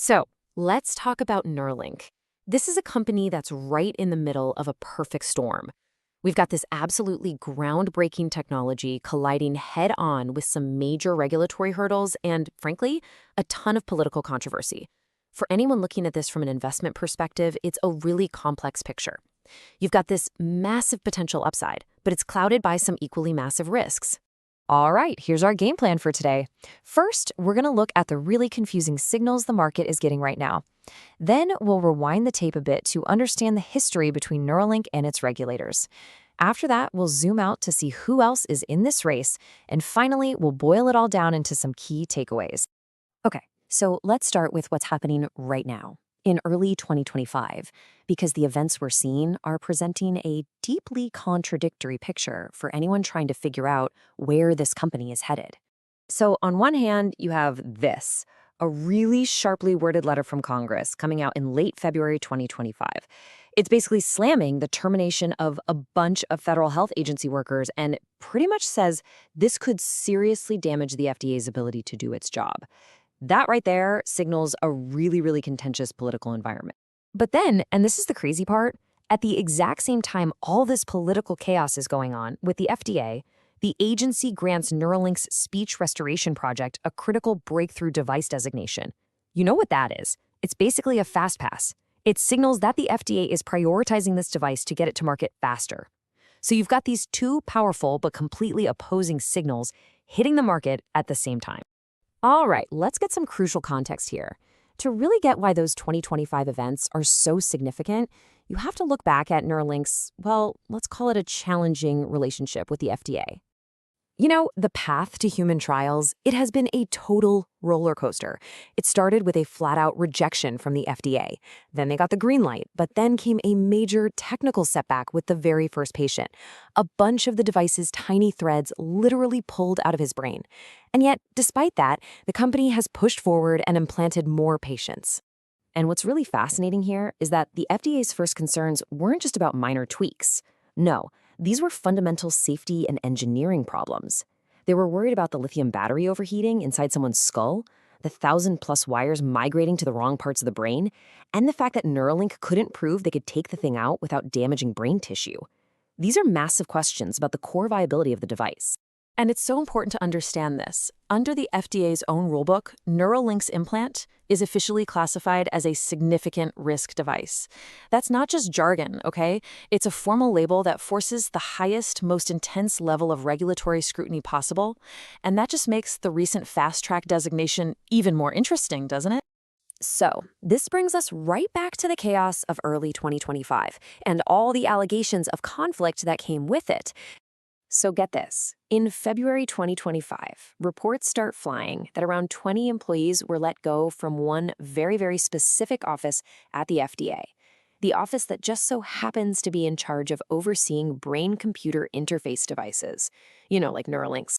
So let's talk about Neuralink. This is a company that's right in the middle of a perfect storm. We've got this absolutely groundbreaking technology colliding head on with some major regulatory hurdles and, frankly, a ton of political controversy. For anyone looking at this from an investment perspective, it's a really complex picture. You've got this massive potential upside, but it's clouded by some equally massive risks. All right, here's our game plan for today. First, we're going to look at the really confusing signals the market is getting right now. Then we'll rewind the tape a bit to understand the history between Neuralink and its regulators. After that, we'll zoom out to see who else is in this race. And finally, we'll boil it all down into some key takeaways. Okay, so let's start with what's happening right now, in early 2025, because the events we're seeing are presenting a deeply contradictory picture for anyone trying to figure out where this company is headed. So on one hand, you have this, a really sharply worded letter from Congress coming out in late February 2025. It's basically slamming the termination of a bunch of federal health agency workers and pretty much says this could seriously damage the FDA's ability to do its job. That right there signals a really contentious political environment. But then, and this is the crazy part, at the exact same time all this political chaos is going on with the FDA, the agency grants Neuralink's speech restoration project a critical breakthrough device designation. You know what that is? It's basically a fast pass. It signals that the FDA is prioritizing this device to get it to market faster. So you've got these two powerful but completely opposing signals hitting the market at the same time. All right, let's get some crucial context here. To really get why those 2025 events are so significant, you have to look back at Neuralink's, well, let's call it a challenging relationship with the FDA. You know, the path to human trials, it has been a total roller coaster. It started with a flat-out rejection from the FDA. Then they got the green light, but then came a major technical setback with the very first patient. A bunch of the device's tiny threads literally pulled out of his brain. And yet, despite that, the company has pushed forward and implanted more patients. And what's really fascinating here is that the FDA's first concerns weren't just about minor tweaks. No, these were fundamental safety and engineering problems. They were worried about the lithium battery overheating inside someone's skull, the 1,000+ wires migrating to the wrong parts of the brain, and the fact that Neuralink couldn't prove they could take the thing out without damaging brain tissue. These are massive questions about the core viability of the device. And it's so important to understand this. Under the FDA's own rulebook, Neuralink's implant is officially classified as a significant risk device. That's not just jargon, okay? It's a formal label that forces the highest, most intense level of regulatory scrutiny possible, and that just makes the recent fast-track designation even more interesting, doesn't it? So, this brings us right back to the chaos of early 2025 and all the allegations of conflict that came with it. So get this. In February 2025, reports start flying that around 20 employees were let go from one very specific office at the FDA. The office that just so happens to be in charge of overseeing brain-computer interface devices, like Neuralinks.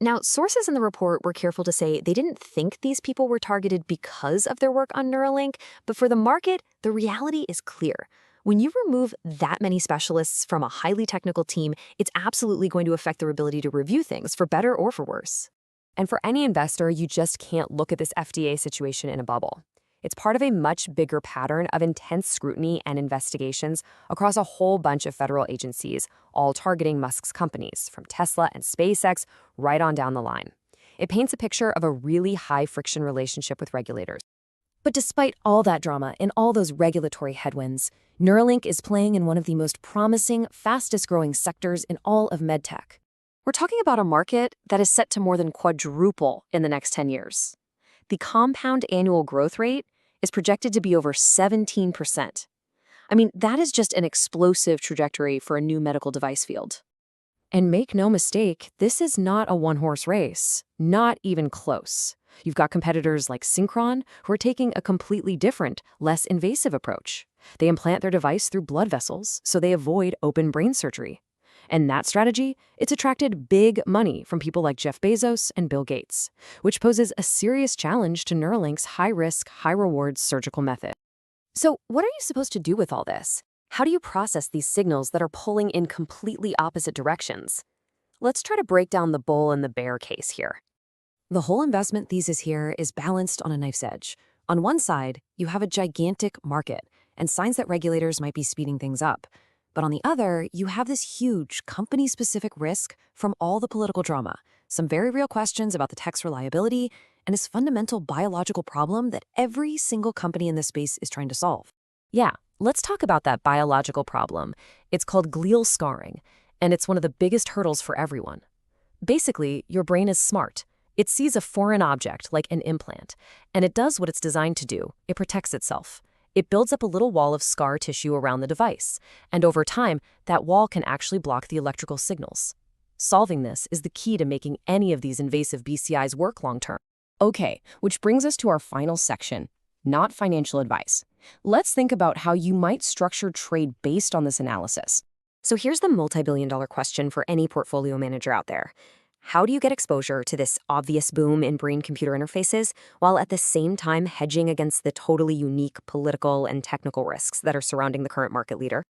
Now, sources in the report were careful to say they didn't think these people were targeted because of their work on Neuralink, but for the market, the reality is clear. When you remove that many specialists from a highly technical team, it's absolutely going to affect their ability to review things, for better or for worse. And for any investor, you just can't look at this FDA situation in a bubble. It's part of a much bigger pattern of intense scrutiny and investigations across a whole bunch of federal agencies, all targeting Musk's companies, from Tesla and SpaceX right on down the line. It paints a picture of a really high-friction relationship with regulators. But despite all that drama and all those regulatory headwinds, Neuralink is playing in one of the most promising, fastest-growing sectors in all of medtech. We're talking about a market that is set to more than quadruple in the next 10 years. The compound annual growth rate is projected to be over 17%. I mean, that is just an explosive trajectory for a new medical device field. And make no mistake, this is not a one-horse race, not even close. You've got competitors like Synchron who are taking a completely different, less invasive approach. They implant their device through blood vessels, so they avoid open brain surgery. And that strategy, it's attracted big money from people like Jeff Bezos and Bill Gates, which poses a serious challenge to Neuralink's high-risk, high-reward surgical method. So what are you supposed to do with all this? How do you process these signals that are pulling in completely opposite directions? Let's try to break down the bull and the bear case here. The whole investment thesis here is balanced on a knife's edge. On one side, you have a gigantic market and signs that regulators might be speeding things up. But on the other, you have this huge company-specific risk from all the political drama, some very real questions about the tech's reliability, and this fundamental biological problem that every single company in this space is trying to solve. Yeah, let's talk about that biological problem. It's called glial scarring, and it's one of the biggest hurdles for everyone. Basically, your brain is smart. It sees a foreign object, like an implant, and it does what it's designed to do. It protects itself. It builds up a little wall of scar tissue around the device, and over time, that wall can actually block the electrical signals. Solving this is the key to making any of these invasive BCIs work long-term. Okay, which brings us to our final section, not financial advice. Let's think about how you might structure trade based on this analysis. So here's the multi-billion-dollar question for any portfolio manager out there. How do you get exposure to this obvious boom in brain-computer interfaces while at the same time hedging against the totally unique political and technical risks that are surrounding the current market leader?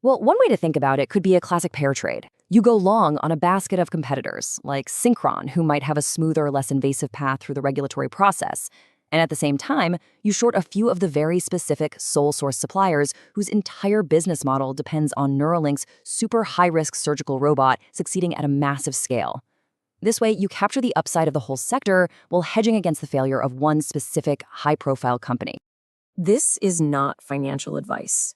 Well, one way to think about it could be a classic pair trade. You go long on a basket of competitors, like Synchron, who might have a smoother, less invasive path through the regulatory process. And at the same time, you short a few of the very specific sole-source suppliers whose entire business model depends on Neuralink's super high-risk surgical robot succeeding at a massive scale. This way, you capture the upside of the whole sector while hedging against the failure of one specific high-profile company. This is not financial advice.